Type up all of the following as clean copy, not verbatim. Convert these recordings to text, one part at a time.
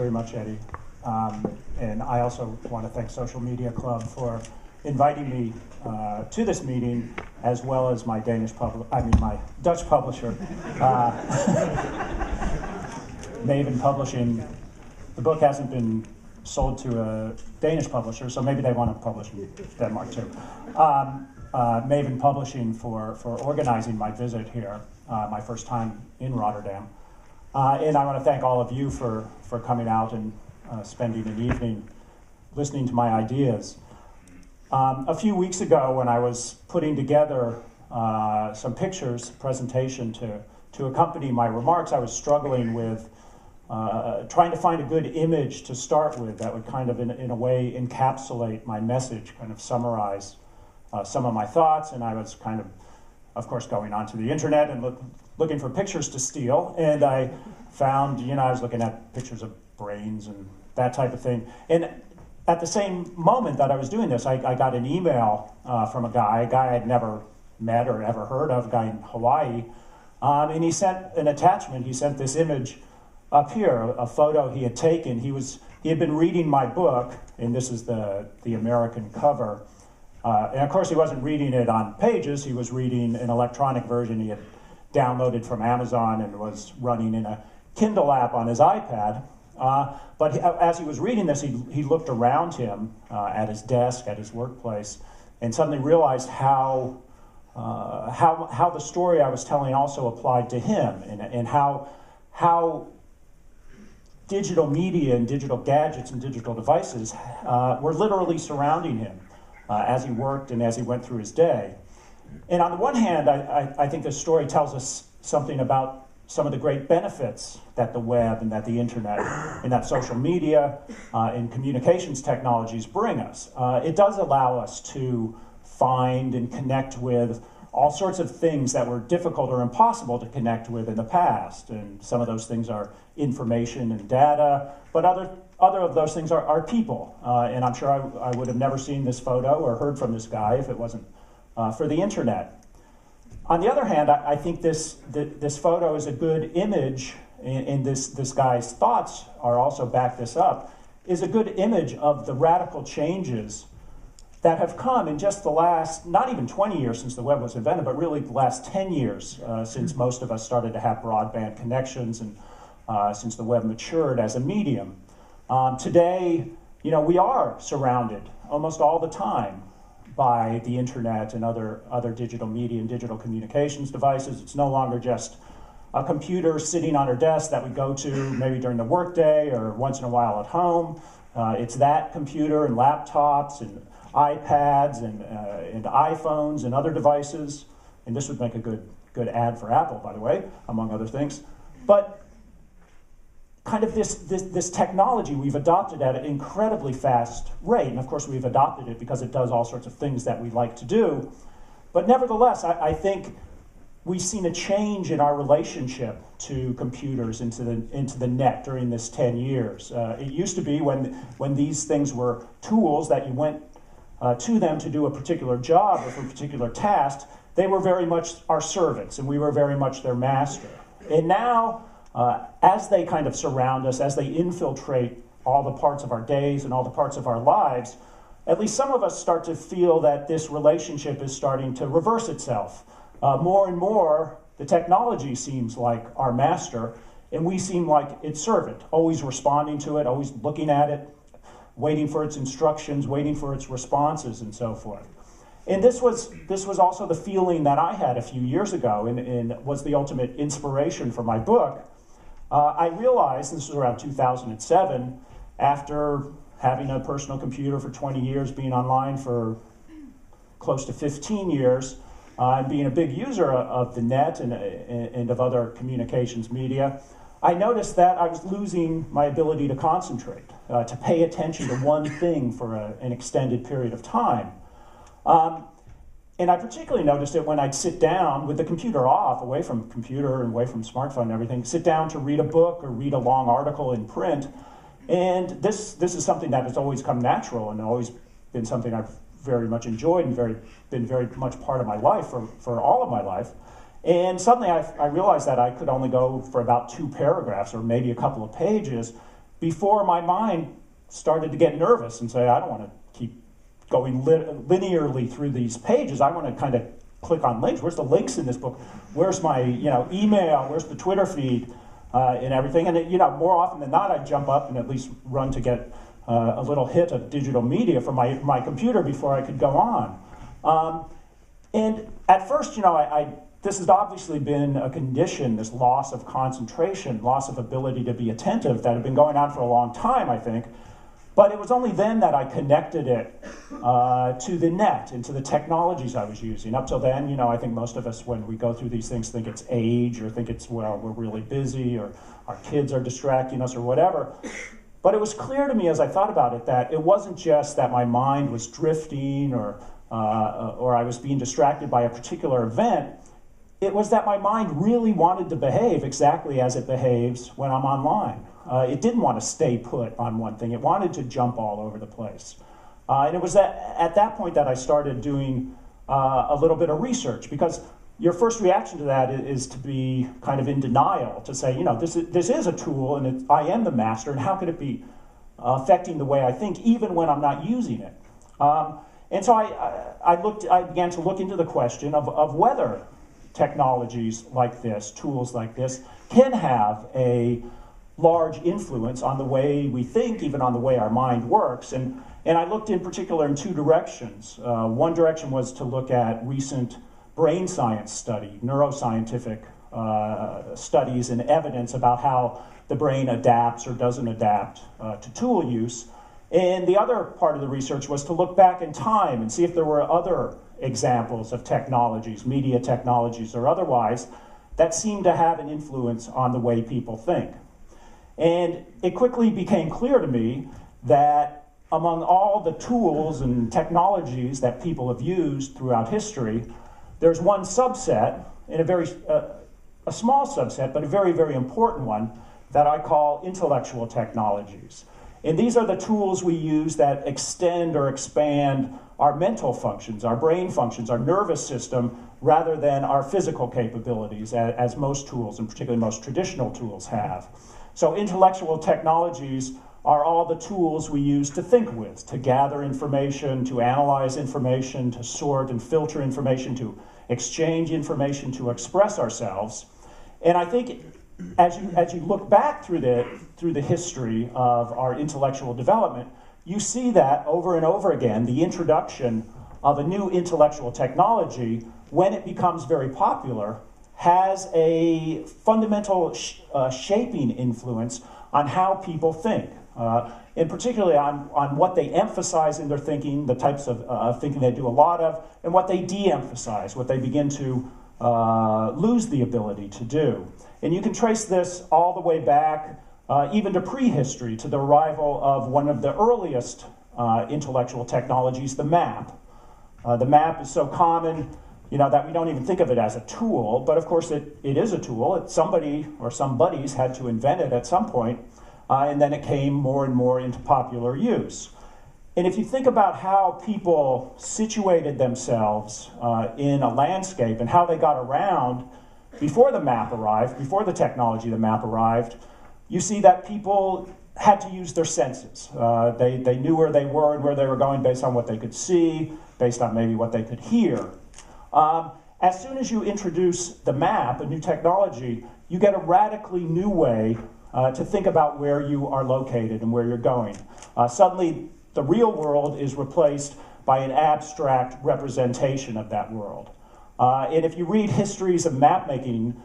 very much, Eddie. And I also want to thank Social Media Club for inviting me to this meeting, as well as my my Dutch publisher, Maven Publishing. The book hasn't been sold to a Danish publisher, so maybe they want to publish in Denmark too. Maven Publishing for organizing my visit here, my first time in Rotterdam. And I want to thank all of you for coming out and spending an evening listening to my ideas. A few weeks ago, when I was putting together some pictures, presentation to accompany my remarks, I was struggling with trying to find a good image to start with that would kind of, in a way, encapsulate my message, kind of summarize some of my thoughts. And I was kind of course, going onto the internet and looking for pictures to steal. And I found, I was looking at pictures of brains and that type of thing. And at the same moment that I was doing this, I got an email from a guy I'd never met or ever heard of, a guy in Hawaii. And he sent an attachment. He sent this image up here, a photo he had taken. He had been reading my book, and this is the American cover. And of course, he wasn't reading it on pages. He was reading an electronic version he had downloaded from Amazon and was running in a Kindle app on his iPad. But as he was reading this, he looked around him at his desk, at his workplace, and suddenly realized how the story I was telling also applied to him, and how digital media and digital gadgets and digital devices were literally surrounding him as he worked and as he went through his day. And on the one hand, I think this story tells us something about some of the great benefits that the web and that the internet and that social media and communications technologies bring us. It does allow us to find and connect with all sorts of things that were difficult or impossible to connect with in the past. And some of those things are information and data, but other of those things are people. And I'm sure I would have never seen this photo or heard from this guy if it wasn't for the internet. On the other hand, I think this photo is a good image, and this guy's thoughts are also back this up, is a good image of the radical changes that have come in just the last, not even 20 years since the web was invented, but really the last 10 years since most of us started to have broadband connections and since the web matured as a medium. Today, we are surrounded almost all the time by the internet and other digital media and digital communications devices. It's no longer just a computer sitting on our desk that we go to maybe during the workday or once in a while at home. It's that computer and laptops and iPads and iPhones and other devices. And this would make a good ad for Apple, by the way, among other things. But kind of this technology we've adopted at an incredibly fast rate. And of course, we've adopted it because it does all sorts of things that we like to do. But nevertheless, I think we've seen a change in our relationship to computers, into the net during this 10 years. It used to be when these things were tools that you went to them to do a particular job or for a particular task, they were very much our servants, and we were very much their master. And now, as they kind of surround us, as they infiltrate all the parts of our days and all the parts of our lives, at least some of us start to feel that this relationship is starting to reverse itself. More and more, the technology seems like our master, and we seem like its servant, always responding to it, always looking at it, waiting for its instructions, waiting for its responses, and so forth. And this was also the feeling that I had a few years ago, and was the ultimate inspiration for my book. I realized, this was around 2007, after having a personal computer for 20 years, being online for close to 15 years, and being a big user of the net and of other communications media, I noticed that I was losing my ability to concentrate, to pay attention to one thing for an extended period of time. And I particularly noticed it when I'd sit down with the computer off, away from computer and away from smartphone and everything, sit down to read a book or read a long article in print. And this is something that has always come natural and always been something I've very much enjoyed and been very much part of my life for all of my life. And suddenly I realized that I could only go for about 2 paragraphs or maybe a couple of pages before my mind started to get nervous and say, I don't want to keep going linearly through these pages. I want to kind of click on links. Where's the links in this book? Where's my email? Where's the Twitter feed and everything? And more often than not, I'd jump up and at least run to get a little hit of digital media from my computer before I could go on. And at first, this has obviously been a condition, this loss of concentration, loss of ability to be attentive, that had been going on for a long time, I think. But it was only then that I connected it to the net and to the technologies I was using. Up till then, I think most of us, when we go through these things, think it's age, or think it's, well, we're really busy, or our kids are distracting us, or whatever. But it was clear to me as I thought about it that it wasn't just that my mind was drifting, or I was being distracted by a particular event. It was that my mind really wanted to behave exactly as it behaves when I'm online. It didn't want to stay put on one thing. It wanted to jump all over the place. And it was at that point that I started doing a little bit of research, because your first reaction to that is to be kind of in denial, to say, this is a tool, and I am the master, and how could it be affecting the way I think, even when I'm not using it? And so I began to look into the question of whether technologies like this, tools like this, can have a large influence on the way we think, even on the way our mind works. And I looked in particular in two directions. One direction was to look at recent brain science study, neuroscientific studies and evidence about how the brain adapts or doesn't adapt to tool use. And the other part of the research was to look back in time and see if there were other examples of technologies, media technologies or otherwise, that seem to have an influence on the way people think. And it quickly became clear to me that among all the tools and technologies that people have used throughout history, there's one subset, and a small subset, but a very, very important one, that I call intellectual technologies. And these are the tools we use that extend or expand our mental functions, our brain functions, our nervous system, rather than our physical capabilities, as most tools, and particularly most traditional tools, have. So intellectual technologies are all the tools we use to think with, to gather information, to analyze information, to sort and filter information, to exchange information, to express ourselves. And I think as you look back through the history of our intellectual development, you see that over and over again, the introduction of a new intellectual technology, when it becomes very popular, has a fundamental shaping influence on how people think, and particularly on what they emphasize in their thinking, the types of thinking they do a lot of, and what they de-emphasize, what they begin to lose the ability to do. And you can trace this all the way back, even to prehistory, to the arrival of one of the earliest intellectual technologies, the map. The map is so common, that we don't even think of it as a tool, but of course it is a tool. Somebody or some buddies had to invent it at some point, and then it came more and more into popular use. And if you think about how people situated themselves in a landscape and how they got around before the map arrived, before the technology, the map arrived, you see that people had to use their senses. They knew where they were and where they were going based on what they could see, based on maybe what they could hear. As soon as you introduce the map, a new technology, you get a radically new way to think about where you are located and where you're going. Suddenly, the real world is replaced by an abstract representation of that world. And if you read histories of map making,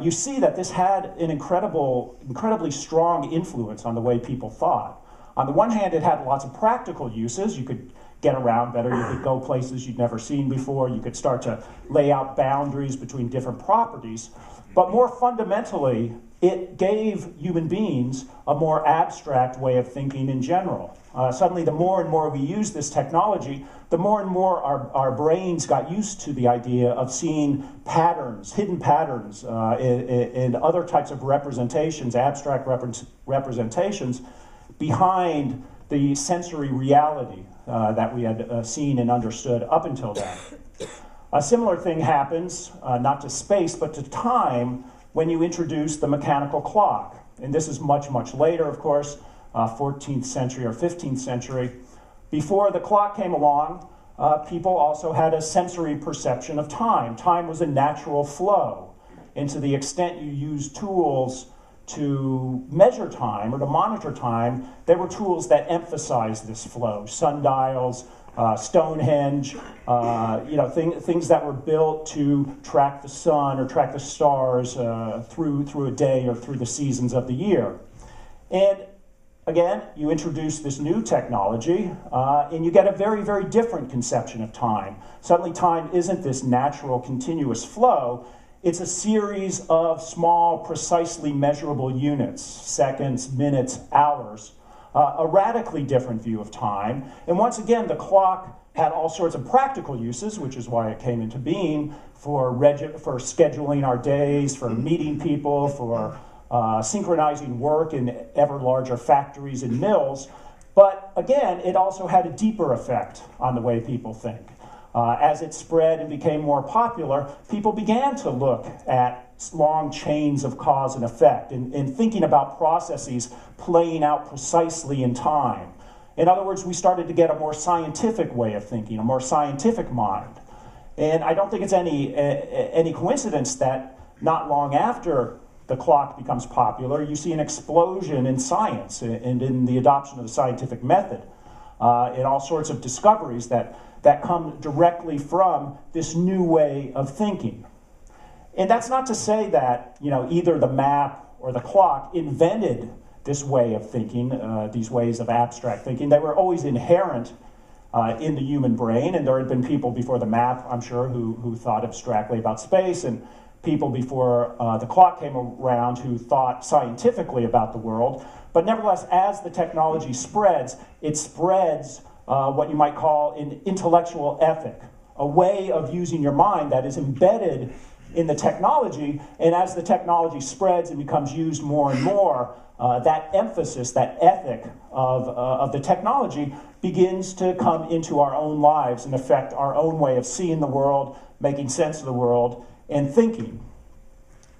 you see that this had an incredibly strong influence on the way people thought. On the one hand, it had lots of practical uses. You could get around better, you could go places you'd never seen before, you could start to lay out boundaries between different properties. But more fundamentally, it gave human beings a more abstract way of thinking in general. Suddenly, the more and more we use this technology, the more and more our brains got used to the idea of seeing patterns, hidden patterns, in other types of representations, abstract representations, behind the sensory reality that we had seen and understood up until then. A similar thing happens, not to space, but to time, when you introduce the mechanical clock. And this is much, much later, of course, 14th century or 15th century. Before the clock came along, people also had a sensory perception of time. Time was a natural flow. And to the extent you use tools to measure time or to monitor time, there were tools that emphasized this flow. Sundials, Stonehenge, things that were built to track the sun or track the stars through a day or through the seasons of the year. And again, you introduce this new technology, and you get a very, very different conception of time. Suddenly, time isn't this natural, continuous flow. It's a series of small, precisely measurable units, seconds, minutes, hours, a radically different view of time. And once again, the clock had all sorts of practical uses, which is why it came into being, for scheduling our days, for meeting people, for synchronizing work in ever larger factories and mills. But again, it also had a deeper effect on the way people think. As it spread and became more popular, people began to look at long chains of cause and effect and thinking about processes playing out precisely in time. In other words, we started to get a more scientific way of thinking, a more scientific mind. And I don't think it's any coincidence that not long after the clock becomes popular, you see an explosion in science and in the adoption of the scientific method, and all sorts of discoveries that come directly from this new way of thinking. And that's not to say that either the map or the clock invented this way of thinking, these ways of abstract thinking. They were always inherent in the human brain, and there had been people before the map, I'm sure, who thought abstractly about space, and people before the clock came around who thought scientifically about the world. But nevertheless, as the technology spreads, it spreads what you might call an intellectual ethic, a way of using your mind that is embedded in the technology, and as the technology spreads and becomes used more and more, that emphasis, that ethic of the technology begins to come into our own lives and affect our own way of seeing the world, making sense of the world, and thinking.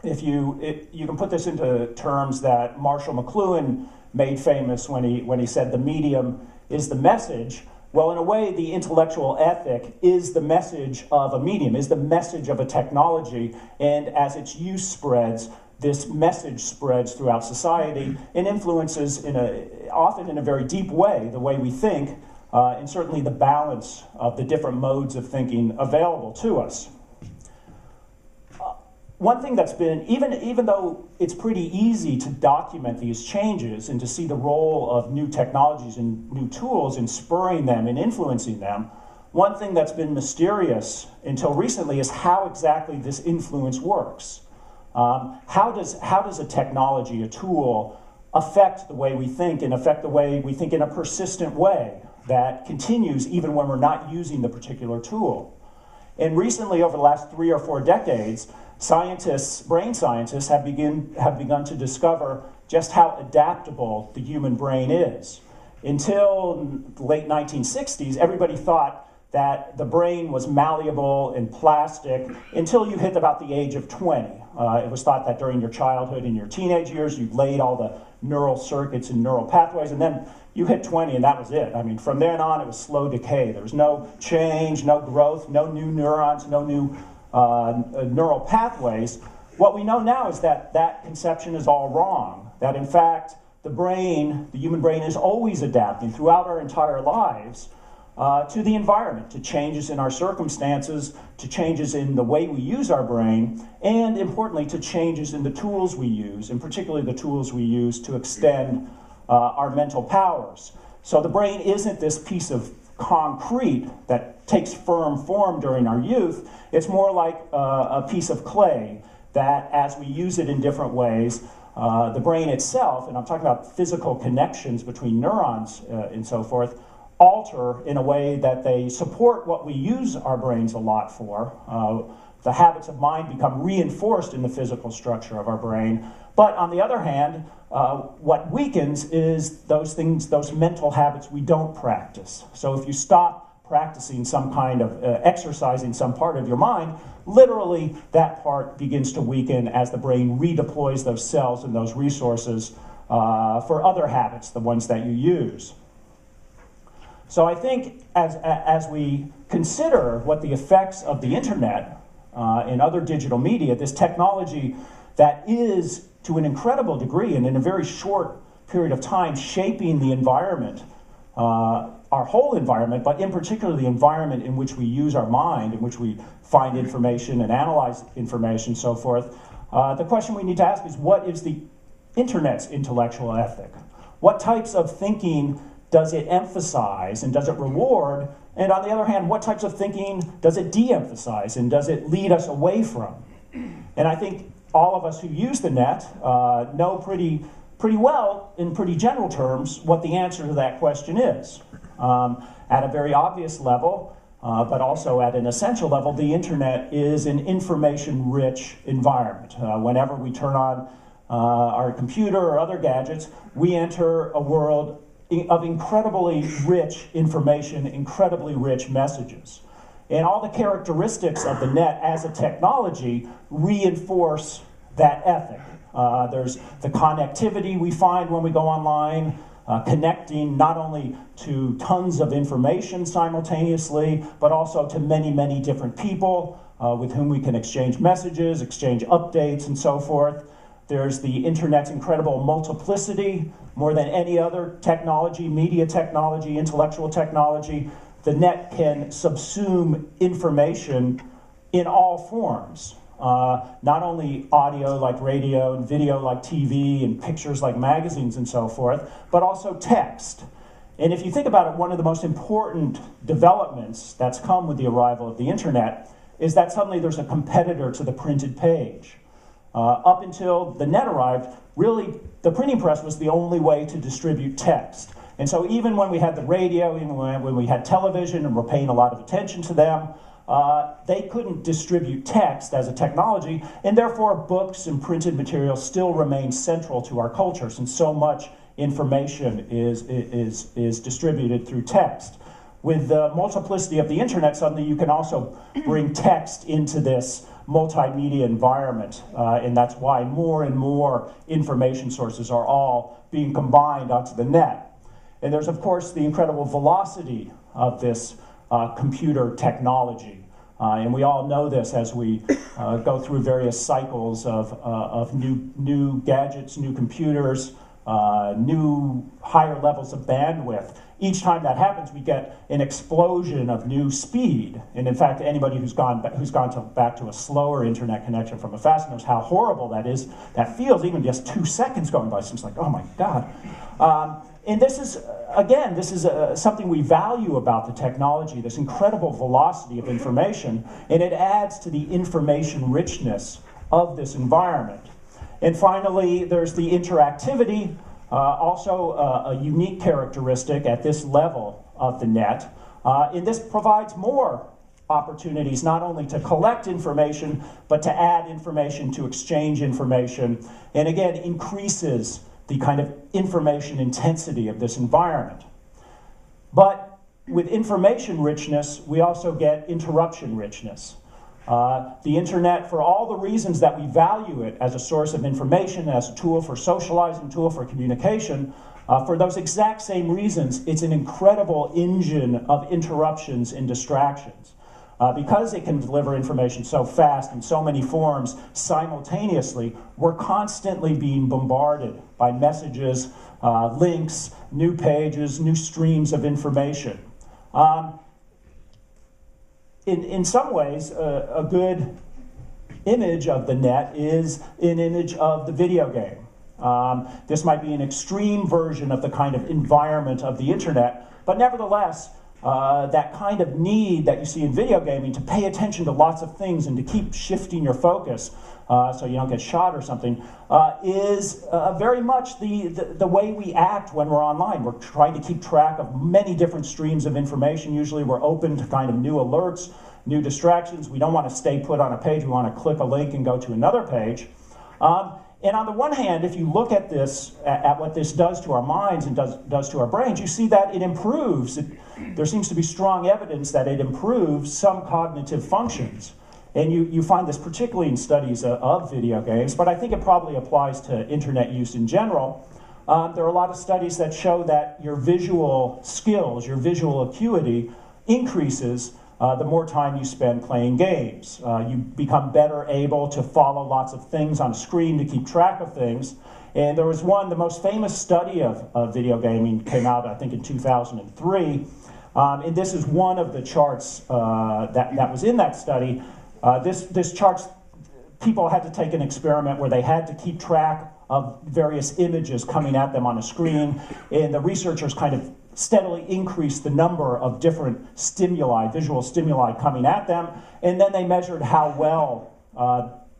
If you can put this into terms that Marshall McLuhan made famous when he said the medium is the message. Well, in a way, the intellectual ethic is the message of a medium, is the message of a technology, and as its use spreads, this message spreads throughout society and influences, often in a very deep way, the way we think, and certainly the balance of the different modes of thinking available to us. One thing that's been, even though it's pretty easy to document these changes and to see the role of new technologies and new tools in spurring them and influencing them, one thing that's been mysterious until recently is how exactly this influence works. How does a technology, a tool, affect the way we think and affect the way we think in a persistent way that continues even when we're not using the particular tool? And recently, over the last 3 or 4 decades, brain scientists have begun to discover just how adaptable the human brain is. Until the late 1960s, everybody thought that the brain was malleable and plastic until you hit about the age of 20. It was thought that during your childhood and your teenage years, you laid all the neural circuits and neural pathways, and then you hit 20 and that was it. I mean, from then on, it was slow decay. There was no change, no growth, no new neurons, no new neural pathways. What we know now is that that conception is all wrong, that in fact, the human brain is always adapting throughout our entire lives to the environment, to changes in our circumstances, to changes in the way we use our brain, and importantly, to changes in the tools we use, and particularly the tools we use to extend our mental powers. So the brain isn't this piece of concrete that takes firm form during our youth. It's more like a piece of clay that, as we use it in different ways, the brain itself, and I'm talking about physical connections between neurons and so forth, alter in a way that they support what we use our brains a lot for. The habits of mind become reinforced in the physical structure of our brain. But on the other hand, what weakens is those things, those mental habits we don't practice. So if you stop practicing some kind of exercising some part of your mind, literally that part begins to weaken as the brain redeploys those cells and those resources for other habits, the ones that you use. So I think as we consider what the effects of the internet and other digital media, this technology that is to an incredible degree and in a very short period of time shaping the environment, our whole environment, but in particular the environment in which we use our mind, in which we find information and analyze information, so forth, the question we need to ask is, what is the internet's intellectual ethic? What types of thinking does it emphasize and does it reward? And on the other hand, what types of thinking does it de-emphasize and does it lead us away from? And I think all of us who use the net know pretty well, in pretty general terms, what the answer to that question is. At a very obvious level, but also at an essential level, the internet is an information-rich environment. Whenever we turn on our computer or other gadgets, we enter a world of incredibly rich information, incredibly rich messages. And all the characteristics of the net as a technology reinforce that ethic. There's the connectivity we find when we go online, connecting not only to tons of information simultaneously, but also to many, many different people with whom we can exchange messages, exchange updates, and so forth. There's the internet's incredible multiplicity. More than any other technology, media technology, intellectual technology, the net can subsume information in all forms. Not only audio like radio and video like TV and pictures like magazines and so forth, but also text. And if you think about it, one of the most important developments that's come with the arrival of the internet is that suddenly there's a competitor to the printed page. Up until the net arrived, really the printing press was the only way to distribute text. And so even when we had the radio, even when we had television and we're paying a lot of attention to them, they couldn't distribute text as a technology, and therefore books and printed materials still remain central to our culture, since so much information is distributed through text. With the multiplicity of the internet, suddenly you can also bring text into this multimedia environment, and that's why more and more information sources are all being combined onto the net. And there's, of course, the incredible velocity of this computer technology. And we all know this as we go through various cycles of new gadgets, new computers, new higher levels of bandwidth. Each time that happens, we get an explosion of new speed. And in fact, anybody who's gone back to a slower internet connection from a fast knows how horrible that is. That feels, even just 2 seconds going by, seems like, oh my God. And this is, again, something we value about the technology, this incredible velocity of information, and it adds to the information richness of this environment. And finally, there's the interactivity, also a unique characteristic at this level of the net. And this provides more opportunities not only to collect information, but to add information, to exchange information, and again, increases the kind of information intensity of this environment. But with information richness, we also get interruption richness. The internet, for all the reasons that we value it as a source of information, as a tool for socializing, tool for communication, for those exact same reasons, it's an incredible engine of interruptions and distractions. Because it can deliver information so fast in so many forms simultaneously, we're constantly being bombarded by messages, links, new pages, new streams of information. In some ways, a good image of the net is an image of the video game. This might be an extreme version of the kind of environment of the internet, but nevertheless, that kind of need that you see in video gaming to pay attention to lots of things and to keep shifting your focus so you don't get shot or something is very much the way we act when we're online. We're trying to keep track of many different streams of information. Usually we're open to kind of new alerts, new distractions. We don't want to stay put on a page. We want to click a link and go to another page. And on the one hand, if you look at this, at what this does to our minds and does to our brains, you see that it improves. There seems to be strong evidence that it improves some cognitive functions. And you find this particularly in studies of video games, but I think it probably applies to internet use in general. there are a lot of studies that show that your visual skills, your visual acuity increases the more time you spend playing games. You become better able to follow lots of things on a screen, to keep track of things. And there was the most famous study of video gaming came out, I think, in 2003. And this is one of the charts that was in that study. This chart, people had to take an experiment where they had to keep track of various images coming at them on a screen, and the researchers kind of steadily increased the number of different stimuli, visual stimuli coming at them, and then they measured how well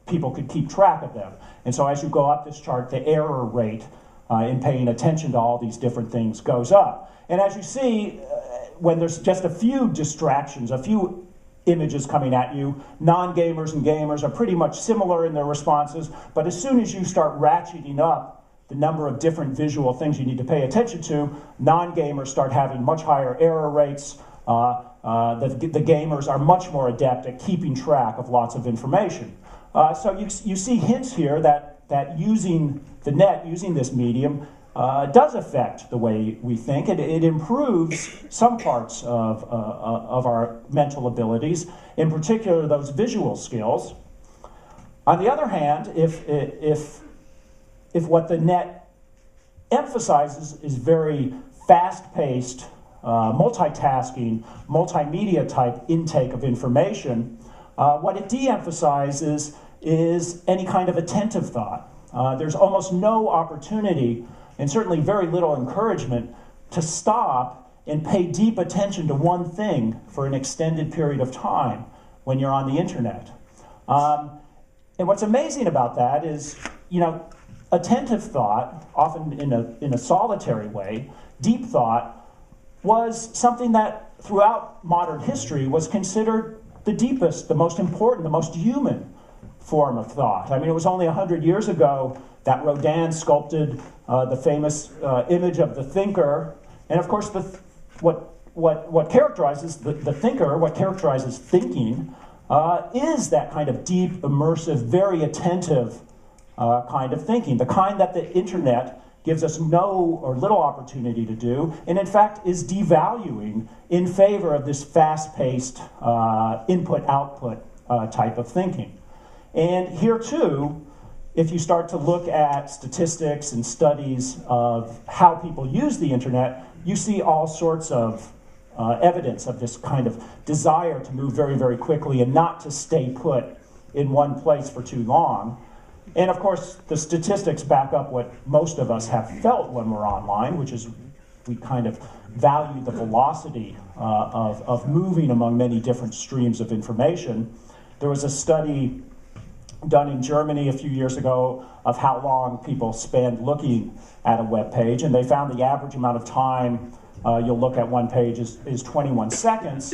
people could keep track of them. And so as you go up this chart, the error rate in paying attention to all these different things goes up. And as you see, when there's just a few distractions, a few images coming at you, non-gamers and gamers are pretty much similar in their responses, but as soon as you start ratcheting up the number of different visual things you need to pay attention to, non-gamers start having much higher error rates. The gamers are much more adept at keeping track of lots of information. So you see hints here that using the net, using this medium, does affect the way we think. It improves some parts of our mental abilities, in particular those visual skills. On the other hand, if what the net emphasizes is very fast-paced, multitasking, multimedia type intake of information, what it de-emphasizes is any kind of attentive thought. There's almost no opportunity, and certainly very little encouragement, to stop and pay deep attention to one thing for an extended period of time when you're on the internet. And what's amazing about that is, attentive thought, often in a solitary way, deep thought, was something that throughout modern history was considered the deepest, the most important, the most human form of thought. I mean, it was only 100 years ago that Rodin sculpted the famous image of the thinker. And of course, what characterizes the thinker, what characterizes thinking, is that kind of deep, immersive, very attentive kind of thinking, the kind that the internet gives us no or little opportunity to do, and in fact is devaluing in favor of this fast-paced input-output type of thinking. And here too, if you start to look at statistics and studies of how people use the internet, you see all sorts of evidence of this kind of desire to move very, very quickly and not to stay put in one place for too long. And of course, the statistics back up what most of us have felt when we're online, which is we kind of value the velocity of moving among many different streams of information. There was a study done in Germany a few years ago of how long people spend looking at a web page, and they found the average amount of time you'll look at one page is 21 seconds.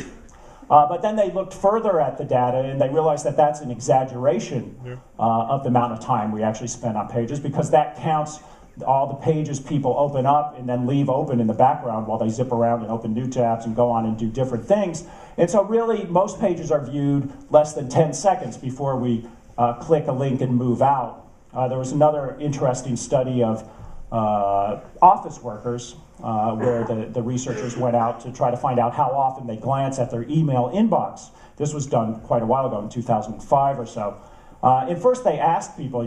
But then they looked further at the data, and they realized that that's an exaggeration of the amount of time we actually spend on pages, because that counts all the pages people open up and then leave open in the background while they zip around and open new tabs and go on and do different things. And so really, most pages are viewed less than 10 seconds before we click a link and move out. There was another interesting study of office workers where the researchers went out to try to find out how often they glance at their email inbox. This was done quite a while ago, in 2005 or so. And first they asked people,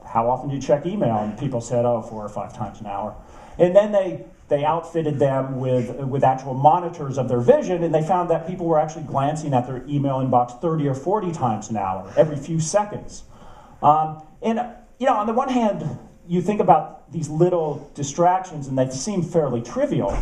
how often do you check email? And people said, 4 or 5 times an hour. And then they outfitted them with actual monitors of their vision, and they found that people were actually glancing at their email inbox 30 or 40 times an hour, every few seconds. And on the one hand, you think about these little distractions, and they seem fairly trivial.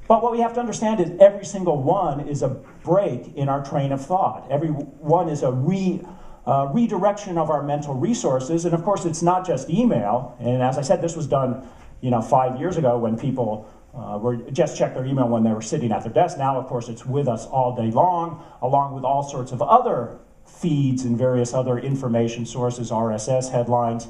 But what we have to understand is every single one is a break in our train of thought. Every one is a redirection of our mental resources. And of course, it's not just email. And as I said, this was done 5 years ago when people were just checked their email when they were sitting at their desk. Now, of course, it's with us all day long, along with all sorts of other feeds and various other information sources, RSS headlines,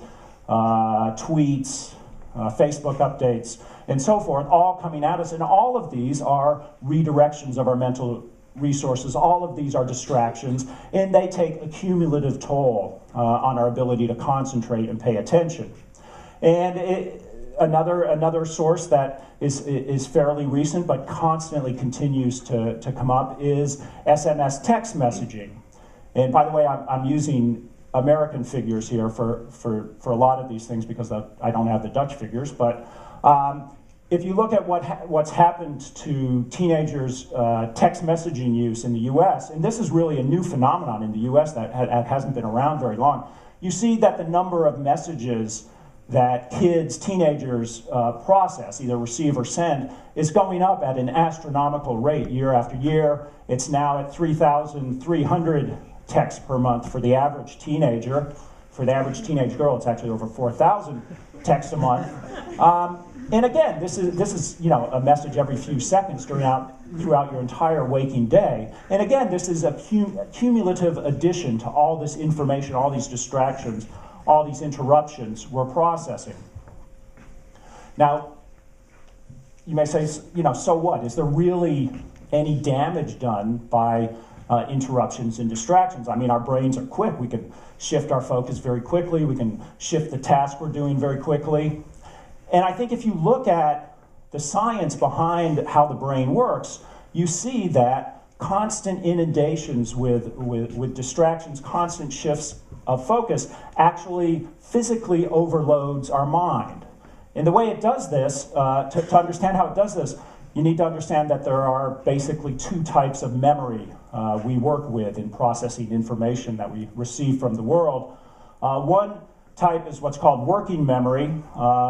tweets, Facebook updates, and so forth, all coming at us. And all of these are redirections of our mental resources. All of these are distractions, and they take a cumulative toll on our ability to concentrate and pay attention. And another source that is fairly recent but constantly continues to come up is SMS text messaging. And by the way, I'm using American figures here for a lot of these things because I don't have the Dutch figures. But if you look at what's happened to teenagers' text messaging use in the U.S., and this is really a new phenomenon in the U.S. that hasn't been around very long, you see that the number of messages that teenagers process, either receive or send, is going up at an astronomical rate year after year. It's now at 3,300 texts per month for the average teenager. For the average teenage girl, it's actually over 4,000 texts a month. And again, this is a message every few seconds throughout your entire waking day. And again, this is a cumulative addition to all this information, all these distractions, all these interruptions we're processing. Now, you may say, so what? Is there really any damage done by interruptions and distractions? I mean, our brains are quick. We can shift our focus very quickly. We can shift the task we're doing very quickly. And I think if you look at the science behind how the brain works, you see that constant inundations with distractions, constant shifts of focus actually physically overloads our mind. And the way it does this, to understand how it does this, you need to understand that there are basically two types of memory we work with in processing information that we receive from the world. One type is what's called working memory,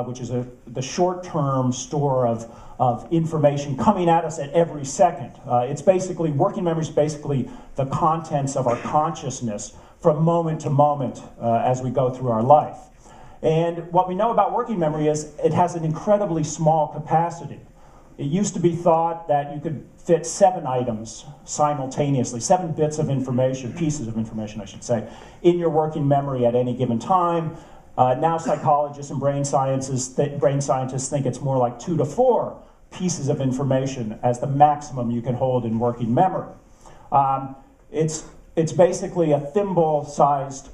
which is the short-term store of information coming at us at every second. Working memory is basically the contents of our consciousness from moment to moment as we go through our life. And what we know about working memory is it has an incredibly small capacity. It used to be thought that you could fit 7 items simultaneously, 7 bits of information, pieces of information, I should say, in your working memory at any given time. Now psychologists and brain scientists think it's more like 2 to 4 pieces of information as the maximum you can hold in working memory. It's basically a thimble-sized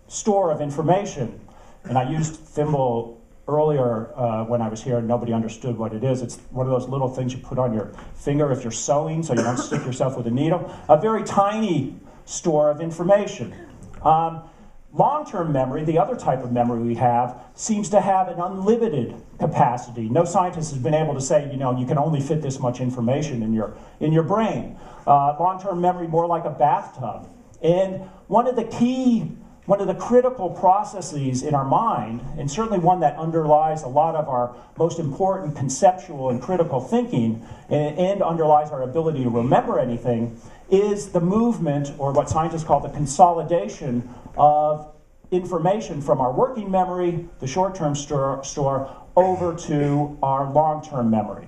store of information. And I used thimble earlier when I was here and nobody understood what it is. It's one of those little things you put on your finger if you're sewing so you don't stick yourself with a needle. A very tiny store of information. Long-term memory, the other type of memory we have, seems to have an unlimited capacity. No scientist has been able to say, you can only fit this much information in your brain. Long-term memory, more like a bathtub. And one of the critical processes in our mind, and certainly one that underlies a lot of our most important conceptual and critical thinking, and underlies our ability to remember anything, is the movement, or what scientists call the consolidation of information from our working memory, the short-term store, over to our long-term memory.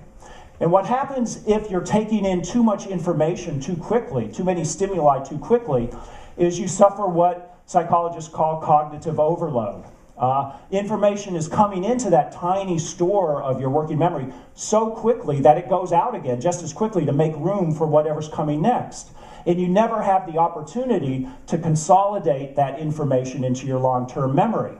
And what happens if you're taking in too much information too quickly, too many stimuli too quickly, is you suffer what psychologists call cognitive overload. Information is coming into that tiny store of your working memory so quickly that it goes out again just as quickly to make room for whatever's coming next. And you never have the opportunity to consolidate that information into your long-term memory.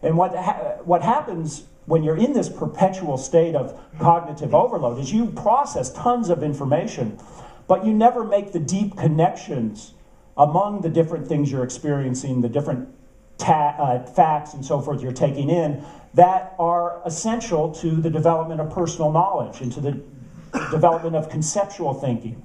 And what happens when you're in this perpetual state of cognitive overload is you process tons of information, but you never make the deep connections among the different things you're experiencing, the different facts and so forth you're taking in that are essential to the development of personal knowledge and to the development of conceptual thinking,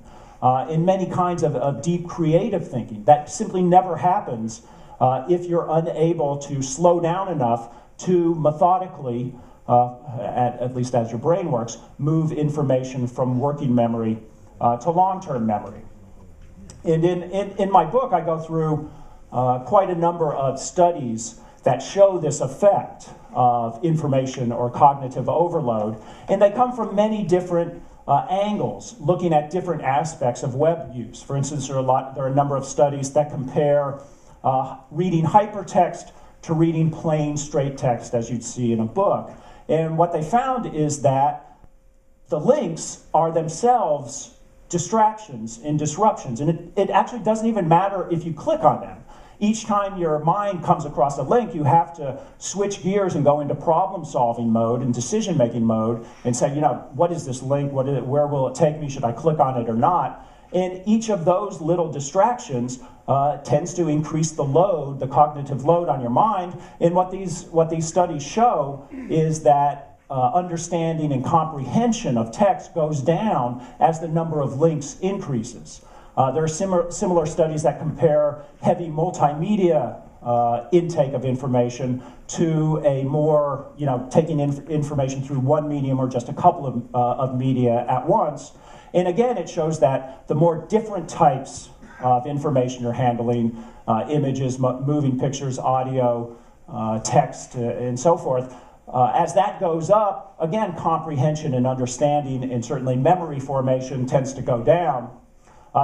in many kinds of deep creative thinking. That simply never happens if you're unable to slow down enough to methodically, at least as your brain works, move information from working memory to long-term memory. And in my book, I go through quite a number of studies that show this effect of information or cognitive overload. And they come from many different angles, looking at different aspects of web use. For instance, there are a number of studies that compare reading hypertext to reading plain straight text, as you'd see in a book. And what they found is that the links are themselves distractions and disruptions. And it actually doesn't even matter if you click on them. each time your mind comes across a link, you have to switch gears and go into problem-solving mode and decision-making mode and say, what is this link? Where will it take me? Should I click on it or not? And each of those little distractions tends to increase the load, the cognitive load on your mind. And what these studies show is that understanding and comprehension of text goes down as the number of links increases. There are similar studies that compare heavy multimedia intake of information to a more, taking information through one medium or just a couple of media at once. And again, it shows that the more different types of information you're handling, images, moving pictures, audio, text, and so forth, as that goes up, again, comprehension and understanding and certainly memory formation tends to go down.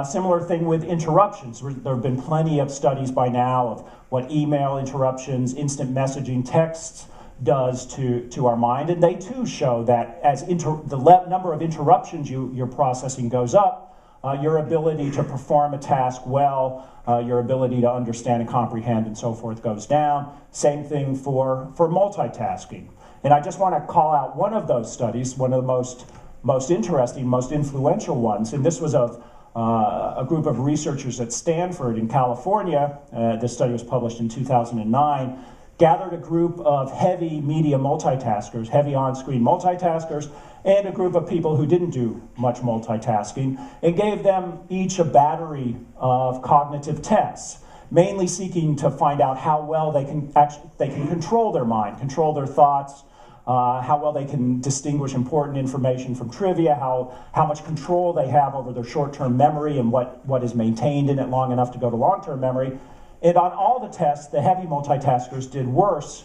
Similar thing with interruptions. There have been plenty of studies by now of what email interruptions, instant messaging, texts does to our mind, and they too show that as the number of interruptions you're processing goes up, your ability to perform a task well, your ability to understand and comprehend and so forth goes down. Same thing for multitasking. And I just want to call out one of those studies, one of the most interesting, most influential ones, and this was of a group of researchers at Stanford in California. This study was published in 2009. Gathered a group of heavy media multitaskers, heavy on-screen multitaskers, and a group of people who didn't do much multitasking, and gave them each a battery of cognitive tests, mainly seeking to find out how well they can control their mind, control their thoughts, how well they can distinguish important information from trivia, how much control they have over their short-term memory and what is maintained in it long enough to go to long-term memory. And on all the tests, the heavy multitaskers did worse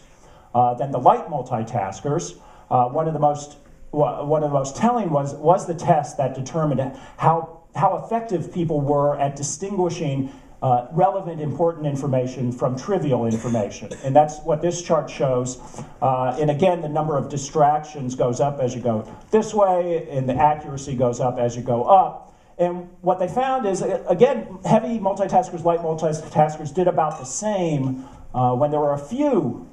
than the light multitaskers. One of the most telling was the test that determined how effective people were at distinguishing relevant, important information from trivial information. And that's what this chart shows. And again, the number of distractions goes up as you go this way, and the accuracy goes up as you go up. And what they found is, again, heavy multitaskers, light multitaskers did about the same when there were a few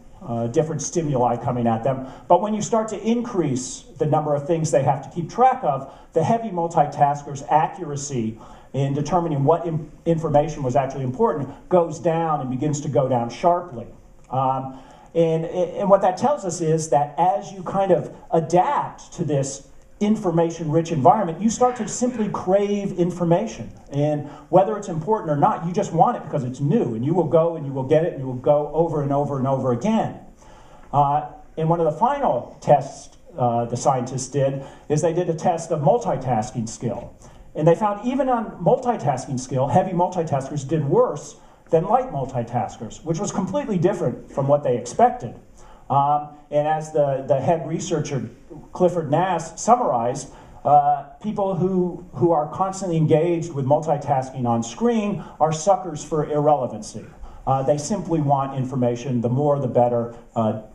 different stimuli coming at them. But when you start to increase the number of things they have to keep track of, the heavy multitaskers' accuracy in determining what information was actually important goes down and begins to go down sharply. And what that tells us is that as you kind of adapt to this information-rich environment, you start to simply crave information. And whether it's important or not, you just want it because it's new, and you will go and you will get it, and you will go over and over and over again. And one of the final tests the scientists did is they did a test of multitasking skill. And they found even on multitasking skill, heavy multitaskers did worse than light multitaskers, which was completely different from what they expected. And as the head researcher, Clifford Nass, summarized, people who are constantly engaged with multitasking on screen are suckers for irrelevancy. They simply want information. The more, the better.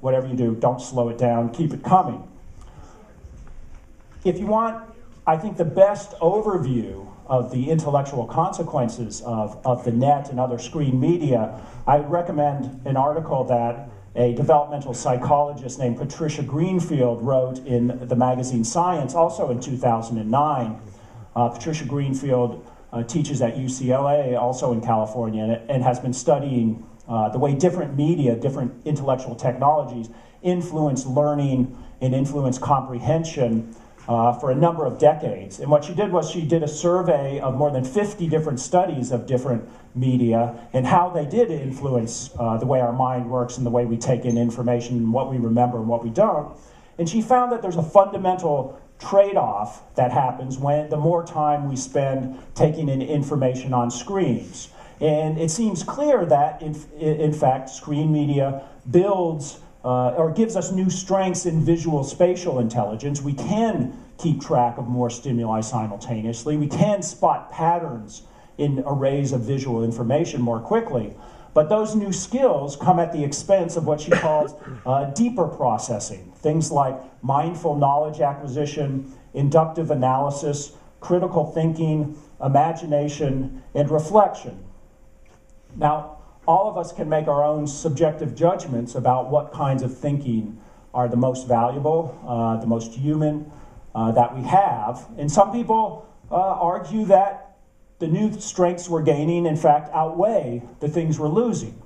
Whatever you do, don't slow it down. Keep it coming. If you want, I think, the best overview of the intellectual consequences of the net and other screen media, I would recommend an article that a developmental psychologist named Patricia Greenfield wrote in the magazine Science, also in 2009. Patricia Greenfield teaches at UCLA, also in California, and has been studying the way different media, different intellectual technologies influence learning and influence comprehension for a number of decades. And what she did was she did a survey of more than 50 different studies of different media and how they did influence the way our mind works and the way we take in information and what we remember and what we don't. And she found that there's a fundamental trade-off that happens when the more time we spend taking in information on screens. And it seems clear that, in fact, screen media builds or gives us new strengths in visual spatial intelligence. We can keep track of more stimuli simultaneously. We can spot patterns in arrays of visual information more quickly. But those new skills come at the expense of what she calls deeper processing. Things like mindful knowledge acquisition, inductive analysis, critical thinking, imagination, and reflection. Now, all of us can make our own subjective judgments about what kinds of thinking are the most valuable, the most human that we have. And some people argue that the new strengths we're gaining, in fact, outweigh the things we're losing.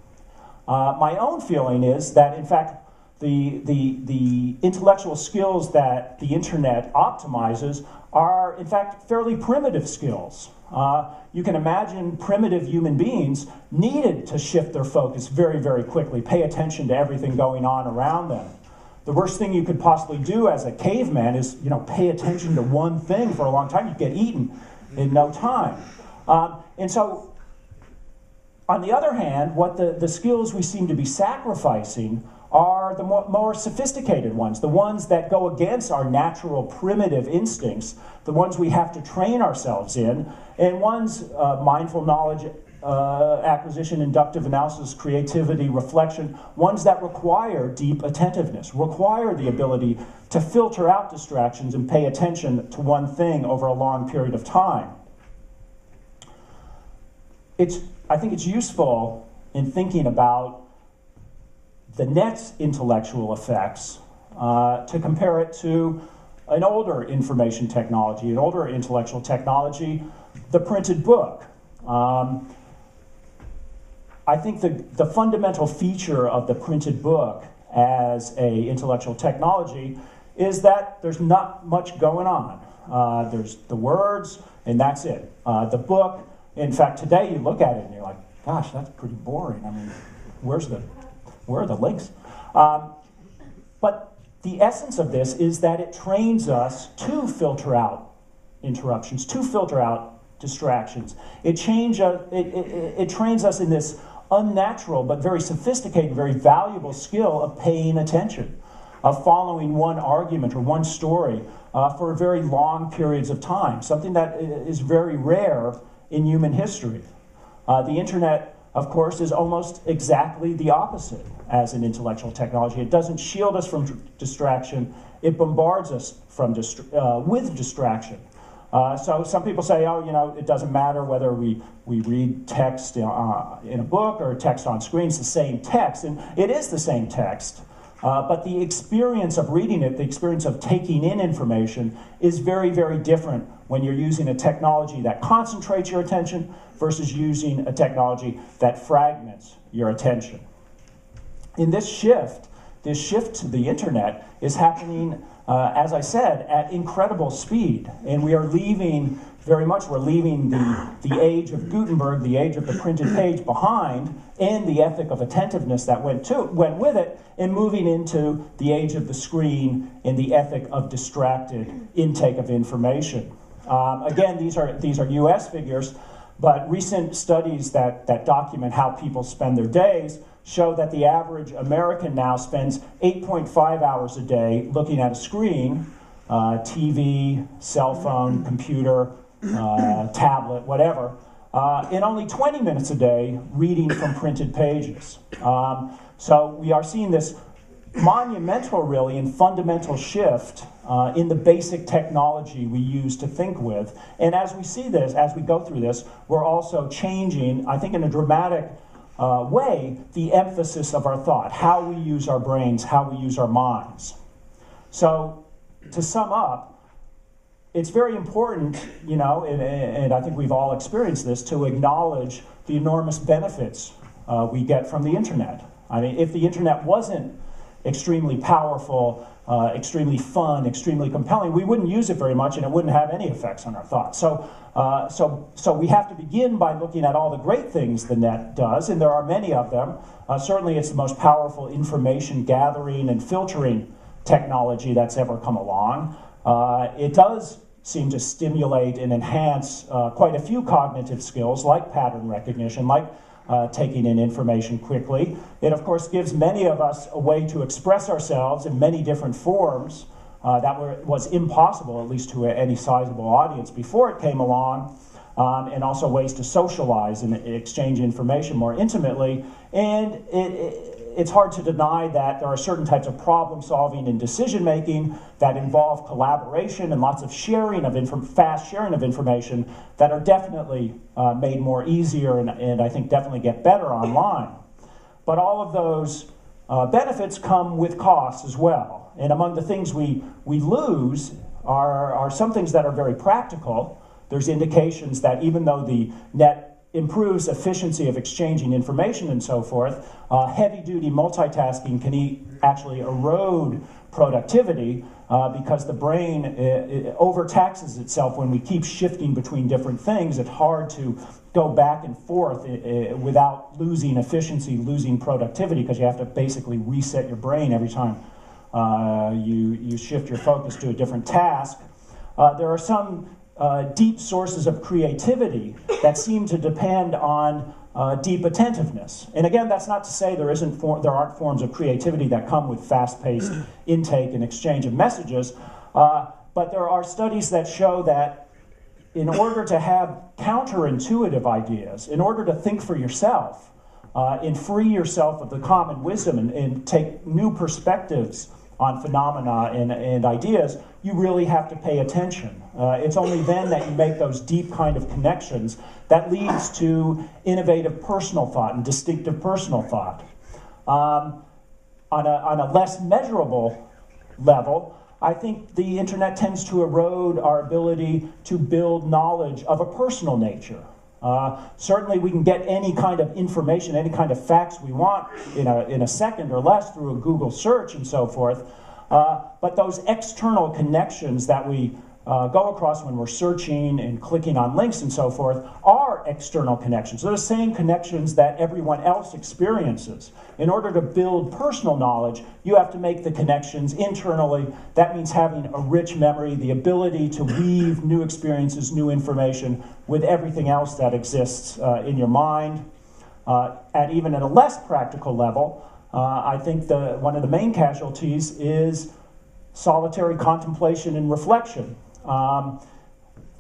My own feeling is that, in fact, the intellectual skills that the internet optimizes are, in fact, fairly primitive skills. You can imagine primitive human beings needed to shift their focus very, very quickly, pay attention to everything going on around them. The worst thing you could possibly do as a caveman is, pay attention to one thing for a long time. You'd get eaten in no time. And so, on the other hand, what the skills we seem to be sacrificing are the more sophisticated ones, the ones that go against our natural primitive instincts, the ones we have to train ourselves in, and ones, mindful knowledge acquisition, inductive analysis, creativity, reflection, ones that require deep attentiveness, require the ability to filter out distractions and pay attention to one thing over a long period of time. I think it's useful in thinking about the net's intellectual effects to compare it to an older information technology, an older intellectual technology, the printed book. I think the fundamental feature of the printed book as an intellectual technology is that there's not much going on. There's the words, and that's it. The book, in fact, today you look at it and you're like, gosh, that's pretty boring. I mean, where are the links? But the essence of this is that it trains us to filter out interruptions, to filter out distractions. It trains us in this unnatural but very sophisticated, very valuable skill of paying attention, of following one argument or one story for very long periods of time, something that is very rare in human history. The internet, of course, is almost exactly the opposite as an intellectual technology. It doesn't shield us from distraction. It bombards us with distraction. So some people say, it doesn't matter whether we read text in a book or text on screen. It's the same text, and it is the same text. But the experience of reading it, the experience of taking in information is very, very different when you're using a technology that concentrates your attention versus using a technology that fragments your attention. In this shift to the internet is happening, as I said, at incredible speed. And we're leaving the age of Gutenberg, the age of the printed page behind, and the ethic of attentiveness that went with it, and moving into the age of the screen and the ethic of distracted intake of information. Again, these are US figures, but recent studies that document how people spend their days show that the average American now spends 8.5 hours a day looking at a screen, TV, cell phone, computer, tablet, whatever, and only 20 minutes a day reading from printed pages. So we are seeing this monumental, really, and fundamental shift in the basic technology we use to think with. And as we see this, as we go through this, we're also changing, I think in a dramatic way, the emphasis of our thought, how we use our brains, how we use our minds. So to sum up, it's very important, and I think we've all experienced this, to acknowledge the enormous benefits we get from the internet. I mean, if the internet wasn't extremely powerful, extremely fun, extremely compelling, we wouldn't use it very much and it wouldn't have any effects on our thoughts. So we have to begin by looking at all the great things the net does, and there are many of them. Certainly it's the most powerful information gathering and filtering technology that's ever come along. It does seem to stimulate and enhance quite a few cognitive skills like pattern recognition, like taking in information quickly. It, of course, gives many of us a way to express ourselves in many different forms that was impossible, at least to any sizable audience, before it came along. and also ways to socialize and exchange information more intimately. And it's hard to deny that there are certain types of problem solving and decision making that involve collaboration and lots of sharing of fast sharing of information that are definitely made more easier and I think definitely get better online. But all of those benefits come with costs as well. And among the things we lose are some things that are very practical. There's indications that even though the net improves efficiency of exchanging information and so forth, heavy-duty multitasking can actually erode productivity because the brain overtaxes itself when we keep shifting between different things. It's hard to go back and forth without losing efficiency, losing productivity, because you have to basically reset your brain every time you shift your focus to a different task. There are some deep sources of creativity that seem to depend on deep attentiveness. And again, that's not to say there aren't forms of creativity that come with fast-paced intake and exchange of messages, but there are studies that show that in order to have counterintuitive ideas, in order to think for yourself, and free yourself of the common wisdom and take new perspectives on phenomena and ideas, you really have to pay attention. It's only then that you make those deep kind of connections that leads to innovative personal thought and distinctive personal thought. On a less measurable level, I think the internet tends to erode our ability to build knowledge of a personal nature. Certainly we can get any kind of information, any kind of facts we want in a second or less through a Google search and so forth, but those external connections that we go across when we're searching and clicking on links and so forth are external connections. They're the same connections that everyone else experiences. In order to build personal knowledge, you have to make the connections internally. That means having a rich memory, the ability to weave new experiences, new information with everything else that exists in your mind. And even at a less practical level, I think one of the main casualties is solitary contemplation and reflection.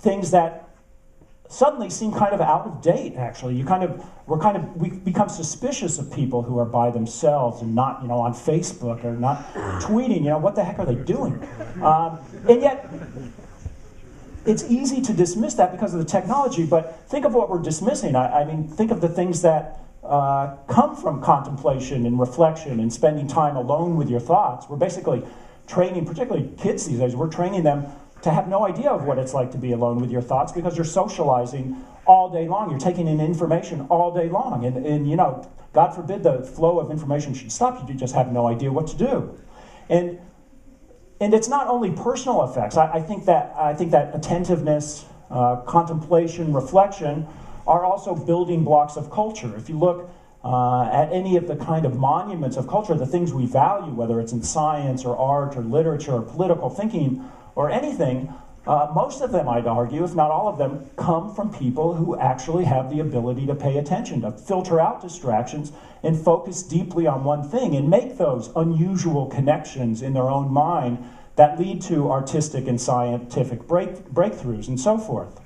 Things that suddenly seem kind of out of date, actually. We become suspicious of people who are by themselves and not, on Facebook or not tweeting. What the heck are they doing? And yet, it's easy to dismiss that because of the technology, but think of what we're dismissing. I mean, think of the things that come from contemplation and reflection and spending time alone with your thoughts. We're basically training, particularly kids these days, we're training them to have no idea of what it's like to be alone with your thoughts because you're socializing all day long. You're taking in information all day long. And God forbid the flow of information should stop. You just have no idea what to do. And it's not only personal effects. I think that attentiveness, contemplation, reflection are also building blocks of culture. If you look at any of the kind of monuments of culture, the things we value, whether it's in science or art or literature or political thinking or anything, most of them, I'd argue, if not all of them, come from people who actually have the ability to pay attention, to filter out distractions and focus deeply on one thing and make those unusual connections in their own mind that lead to artistic and scientific breakthroughs and so forth.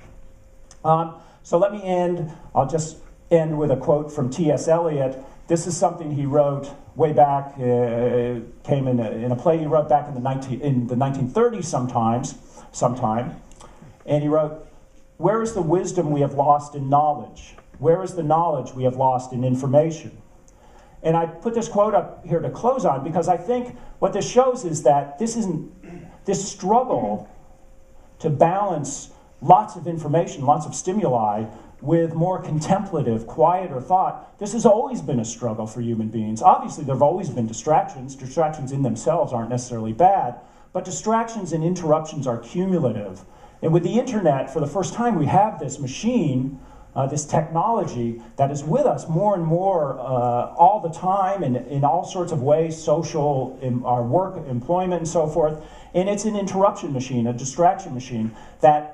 So let me end. I'll just end with a quote from T.S. Eliot. This is something he wrote way back, came in a play he wrote back in the 1930s sometime. And he wrote, "Where is the wisdom we have lost in knowledge? Where is the knowledge we have lost in information?" And I put this quote up here to close on because I think what this shows is that this struggle to balance lots of information, lots of stimuli, with more contemplative, quieter thought, this has always been a struggle for human beings. Obviously, there have always been distractions. Distractions in themselves aren't necessarily bad, but distractions and interruptions are cumulative. And with the internet, for the first time, we have this machine, this technology that is with us more and more all the time and in all sorts of ways, social, in our work, employment, and so forth. And it's an interruption machine, a distraction machine that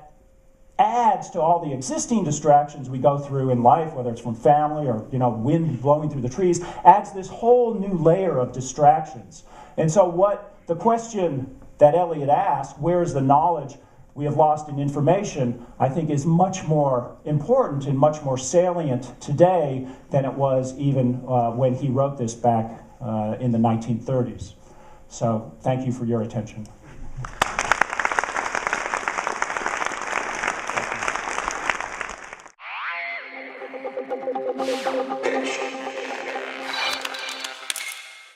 adds to all the existing distractions we go through in life, whether it's from family or wind blowing through the trees, adds this whole new layer of distractions. And so the question that Eliot asked, where is the knowledge we have lost in information, I think is much more important and much more salient today than it was even when he wrote this back in the 1930s. So thank you for your attention. Pytch.